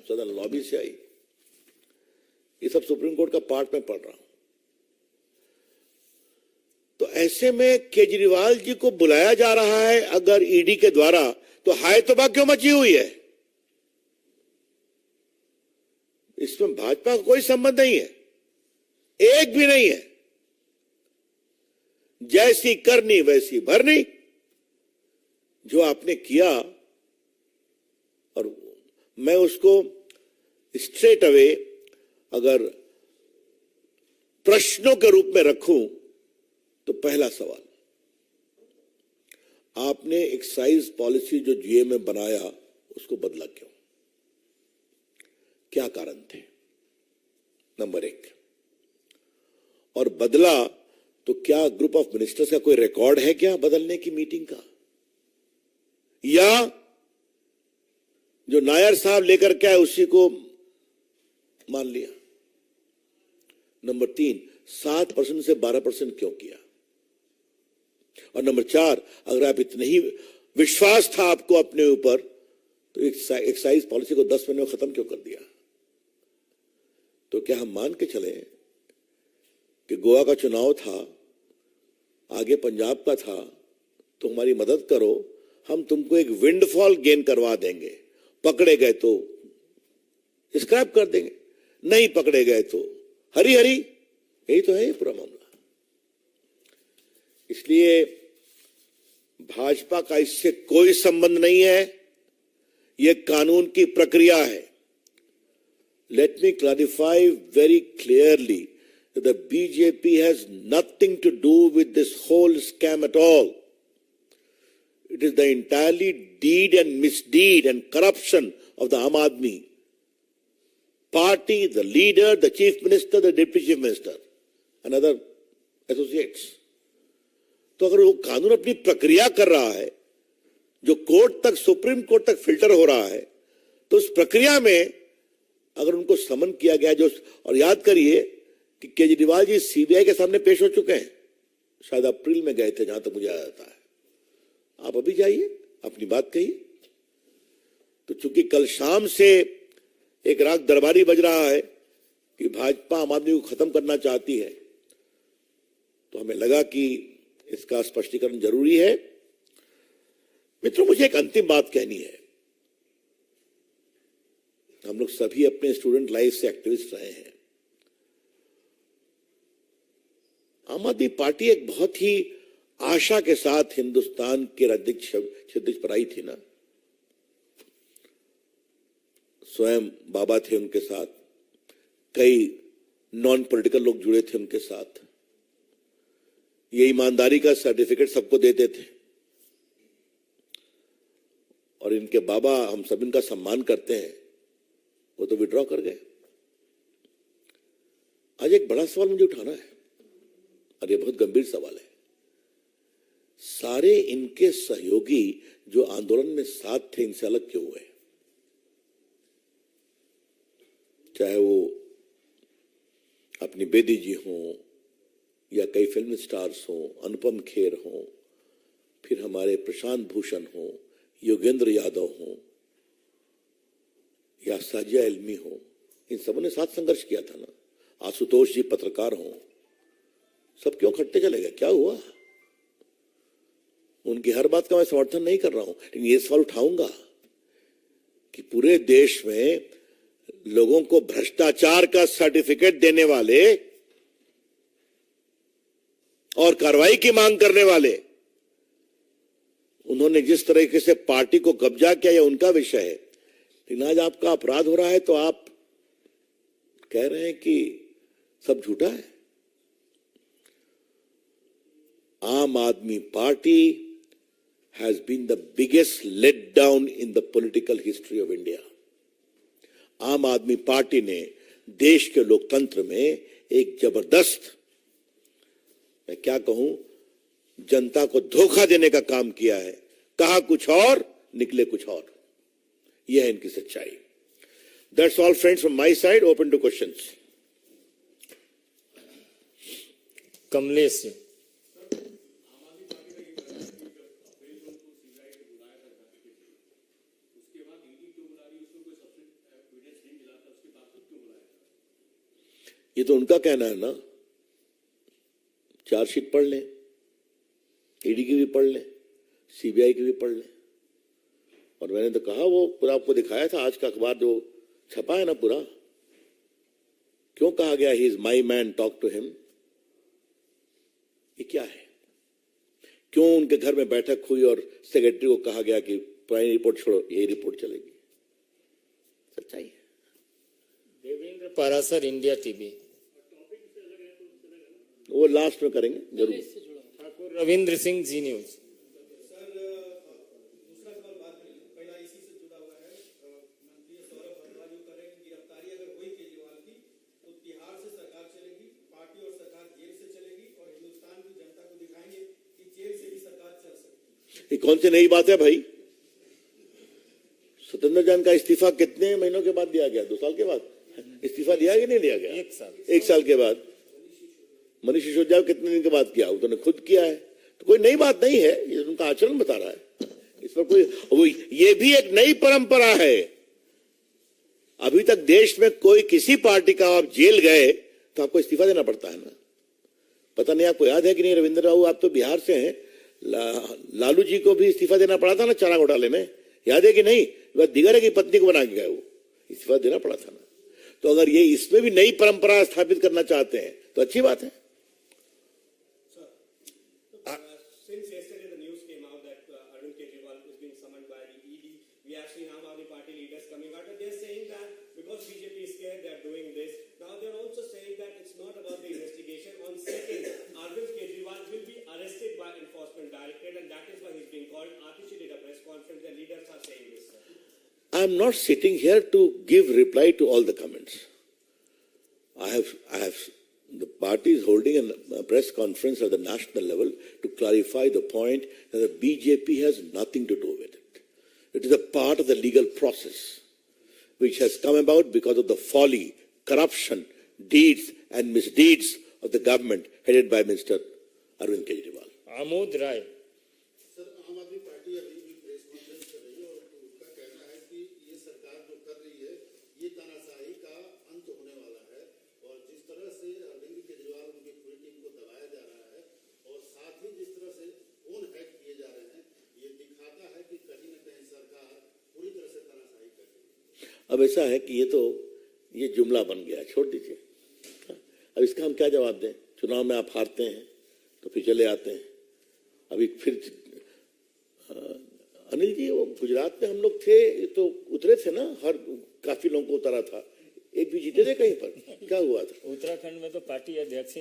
सदन लॉबी से आई, ये सब सुप्रीम कोर्ट का पार्ट में पढ़ रहा हूं। तो ऐसे में केजरीवाल जी को बुलाया जा रहा है अगर ईडी के द्वारा, तो हाय तौबा क्यों मची हुई है? इसमें भाजपा का कोई संबंध नहीं है, एक भी नहीं है। जैसी करनी वैसी भरनी, जो आपने किया, और मैं उसको स्ट्रेट अवे अगर प्रश्नों के रूप में रखूं तो पहला सवाल, आपने एक्साइज पॉलिसी जो जीए में बनाया उसको बदला क्यों? क्या कारण थे? नंबर एक। और बदला तो क्या ग्रुप ऑफ मिनिस्टर्स का कोई रिकॉर्ड है क्या बदलने की मीटिंग का? या जो नायर साहब लेकर के आए उसी को मान लिया? नंबर तीन, 7% से 12% क्यों किया? और नंबर चार, अगर आप इतने ही विश्वास था आपको अपने ऊपर, तो एक्साइज पॉलिसी को 10 महीने में खत्म क्यों कर दिया? तो क्या हम मान के चले कि गोवा का चुनाव था, आगे पंजाब का था, तो हमारी मदद करो, हम तुमको एक विंडफॉल गेन करवा देंगे, पकड़े गए तो स्क्रैप कर देंगे, नहीं पकड़े गए तो हरी हरी। यही तो है ये पूरा मामला। इसलिए भाजपा का इससे कोई संबंध नहीं है, यह कानून की प्रक्रिया है। Let me clarify very clearly that the BJP has nothing to do with this whole scam at all. It is the entirely deed and misdeed and corruption of the Aam Aadmi party, the leader, the chief minister, the deputy chief minister and other associates. तो अगर वो कानून अपनी प्रक्रिया कर रहा है, जो कोर्ट तक, सुप्रीम कोर्ट तक फिल्टर हो रहा है, तो उस प्रक्रिया में अगर उनको समन किया गया, जो, और याद करिए कि केजरीवाल जी सीबीआई के सामने पेश हो चुके हैं, शायद अप्रैल में गए थे जहां तक मुझे याद आता है। आप अभी जाइए, अपनी बात कहिए। तो चूंकि कल शाम से एक राग दरबारी बज रहा है कि भाजपा आम आदमी को खत्म करना चाहती है, तो हमें लगा कि इसका स्पष्टीकरण जरूरी है। मित्रों, मुझे एक अंतिम बात कहनी है। हम लोग सभी अपने स्टूडेंट लाइफ से एक्टिविस्ट रहे हैं। आम आदमी पार्टी एक बहुत ही आशा के साथ हिंदुस्तान के राजनीतिक क्षेत्र पर आई थी ना। स्वयं बाबा थे उनके साथ, कई नॉन पॉलिटिकल लोग जुड़े थे उनके साथ। ये ईमानदारी का सर्टिफिकेट सबको देते थे, और इनके बाबा, हम सब इनका सम्मान करते हैं, वो तो विड्रॉ कर गए। आज एक बड़ा सवाल मुझे उठाना है, और ये बहुत गंभीर सवाल है। सारे इनके सहयोगी जो आंदोलन में साथ थे, इनसे अलग क्यों हुए? चाहे वो अपनी बेदी जी हों, या कई फिल्म स्टार्स हों, अनुपम खेर हों, फिर हमारे प्रशांत भूषण हों, योगेंद्र यादव हों, या साजिया इल्मी हो, इन सबों ने साथ संघर्ष किया था ना। आशुतोष जी पत्रकार हों, सब क्यों खट्टे चले गए? क्या हुआ? उनकी हर बात का मैं समर्थन नहीं कर रहा हूं, लेकिन ये सवाल उठाऊंगा कि पूरे देश में लोगों को भ्रष्टाचार का सर्टिफिकेट देने वाले और कार्रवाई की मांग करने वाले, उन्होंने जिस तरीके से पार्टी को कब्जा किया, यह उनका विषय है। लेकिन आज आपका अपराध हो रहा है तो आप कह रहे हैं कि सब झूठा है। आम Aadmi party has been the biggest letdown in the political history of India. आम आदमी पार्टी ने देश के लोकतंत्र में एक जबरदस्त, मैं क्या कहूं, जनता को धोखा देने का काम किया है। कहा कुछ और, निकले कुछ और। यह है इनकी सच्चाई। That's all, friends, from my side. Open to questions. Kamlesh ji. ये तो उनका कहना है ना, चार्जशीट पढ़ लें, ईडी की भी पढ़ लें, सीबीआई की भी पढ़ लें। और मैंने तो कहा, वो पूरा आपको दिखाया था आज का अखबार जो छपा है ना पूरा, क्यों कहा गया he is my man, talk to him. ये क्या है? क्यों उनके घर में बैठक हुई और सेक्रेटरी को कहा गया कि पुरानी रिपोर्ट छोड़ो, यही रिपोर्ट चलेगी? सच्चाई है। Devendra Parashar, India TV. वो लास्ट में करेंगे जरूर। ठाकुर रविंद्र सिंह, जी न्यूज। ये कौन सी नई बात है भाई? सत्येंद्र जैन का इस्तीफा कितने महीनों के बाद दिया गया? 2 साल के बाद इस्तीफा दिया कि नहीं दिया गया? 1 साल के बाद। मनीष सिसोदिया कितने दिन के बाद किया? उन्होंने खुद किया है, तो कोई नई बात नहीं है, ये उनका आचरण बता रहा है। इस पर कोई ये भी एक नई परंपरा है। अभी तक देश में कोई किसी पार्टी का आप जेल गए तो आपको इस्तीफा देना पड़ता है ना। पता नहीं आपको याद है कि नहीं, रविंद्र राव आप तो बिहार से हैं, लालू जी को भी इस्तीफा देना पड़ा था ना चारा घोटाले में, याद है कि नहीं? वह दिगर की पत्नी को बना के गए, वो इस्तीफा देना पड़ा था ना। तो अगर ये इसमें भी नई परंपरा स्थापित करना चाहते हैं तो अच्छी बात है। Since yesterday the news came out that Arvind Kejriwal is being summoned by the ED, we have seen Aam Aadmi Party leaders coming out and they're saying that because BJP is scared they are doing this. Now they're also saying that it's not about the investigation. On second, Arvind Kejriwal will be arrested by Enforcement Directorate and that is why he's being called. Atishi did a press conference, the leaders are saying this. I'm not sitting here to give reply to all the comments. The party is holding a press conference at the national level to clarify the point that the BJP has nothing to do with it. It is a part of the legal process which has come about because of the folly, corruption, deeds and misdeeds of the government headed by Mr. Arvind Kejriwal. Amod Rai. Sir, Aam Aadmi party अभी भी press conference कर रही है और उसका कहना है कि ये सरकार जो कर रही है ये तानाशाही का अंत होने वाला है और जिस तरह से अरविंद केजरीवाल उनकी पूरी टीम को दबाया जा रहा है और साथ ही जिस तरह से फोन हैक किए जा रहे हैं, ये दिखाता है कि कहीं न कहीं सरकार पूरी तरह से तानाशाही कर रही है। अब ऐसा है कि ये जुमला बन गया, छोड़ दीजिए। अब इसका हम क्या जवाब दें? चुनाव में आप हारते हैं तो फिर चले आते हैं। अभी फिर अनिल जी, वो गुजरात में हम लोग थे तो उतरे थे ना, हर काफी लोगों को उतारा था, एक भी जीते थे कहीं पर? क्या हुआ था? उत्तराखंड में तो पार्टी अध्यक्ष